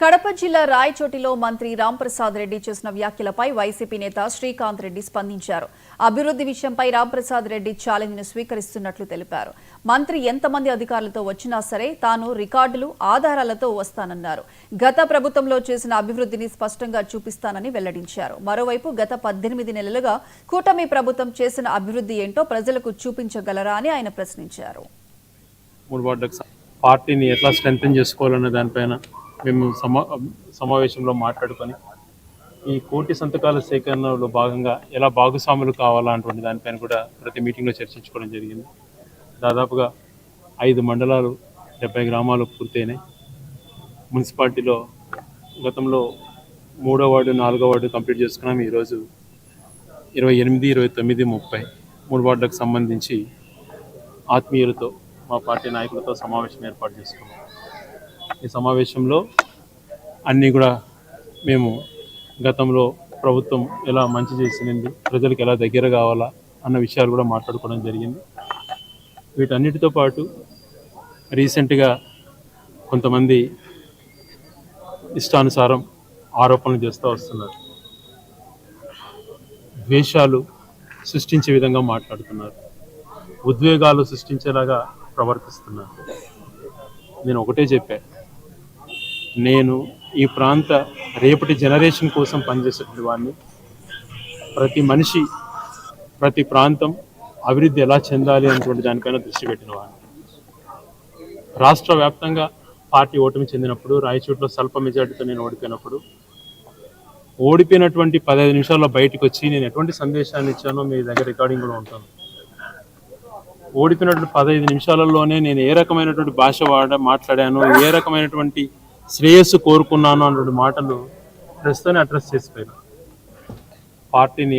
కడప జిల్లా రాయచోటిలో మంత్రి రాంప్రసాద్ రెడ్డి చేసిన వ్యాఖ్యలపై వైసీపీ నేత శ్రీకాంత్ రెడ్డి స్పందించారు. అభివృద్ధి విషయంపై రాంప్రసాద్ రెడ్డి ఛాలెంజ్ ను స్వీకరిస్తున్నట్లు తెలిపారు. మంత్రి ఎంతమంది అధికారులతో వచ్చినా సరే తాను రికార్డులు ఆధారాలతో వస్తానన్నారు. గత ప్రభుత్వంలో చేసిన అభివృద్ధిని స్పష్టంగా చూపిస్తానని వెల్లడించారు. మరోవైపు గత 18 నెలలుగా కూటమి ప్రభుత్వం చేసిన అభివృద్ధి ఏంటో ప్రజలకు చూపించగలరా అని ఆయన ప్రశ్నించారు. పార్టీని ఎట్లా స్ట్రెంథెన్ చేసుకోవాలన్న దానిపైన మేము సమావేశంలో మాట్లాడుకొని ఈ కోటి సంతకాల సేకరణలో భాగంగా ఎలా భాగస్వాములు కావాలన్నటువంటి దానిపైన కూడా ప్రతి మీటింగ్లో చర్చించుకోవడం జరిగింది. దాదాపుగా 5 మండలాలు 70 గ్రామాలు పూర్తయినాయి. మున్సిపాలిటీలో గతంలో 3వ వార్డు 4వ వార్డు కంప్లీట్ చేసుకున్నాం. ఈరోజు 28, 29, 30 3 వార్డులకు సంబంధించి ఆత్మీయులతో మా పార్టీ నాయకులతో సమావేశం ఏర్పాటు చేసుకున్నాం. ఈ సమావేశంలో అన్నీ కూడా మేము గతంలో ప్రభుత్వం ఎలా మంచి చేసింది, ప్రజలకు ఎలా దగ్గర కావాలా అన్న విషయాలు కూడా మాట్లాడుకోవడం జరిగింది. వీటన్నిటితో పాటు రీసెంట్గా కొంతమంది ఇష్టానుసారం ఆరోపణలు చేస్తూ వస్తున్నారు. ద్వేషాలు సృష్టించే విధంగా మాట్లాడుతున్నారు. ఉద్వేగాలు సృష్టించేలాగా ప్రవర్తిస్తున్నారు. నేను ఒకటే చెప్పా, నేను ఈ ప్రాంత రేపటి జనరేషన్ కోసం పనిచేసేటువంటి వాడిని. ప్రతి మనిషి, ప్రతి ప్రాంతం అభివృద్ధి ఎలా చెందాలి అనేటువంటి దానిపైన దృష్టి పెట్టిన వాడిని. రాష్ట్ర వ్యాప్తంగా పార్టీ ఓటమి చెందినప్పుడు, రాయచోటిలో స్వల్ప మెజార్టీతో నేను ఓడిపోయినటువంటి 15 నిమిషాల్లో బయటకు వచ్చి నేను ఎటువంటి సందేశాన్ని ఇచ్చానో మీ దగ్గర రికార్డింగ్ కూడా ఉంటాను. ఓడిపోయినటువంటి 15 నిమిషాలలోనే నేను ఏ రకమైనటువంటి భాష మాట్లాడాను, ఏ రకమైనటువంటి శ్రేయస్సు కోరుకున్నాను అన్నటువంటి మాటలు ప్రస్తుతాన్ని అడ్రస్ చేసిపోయాను. పార్టీని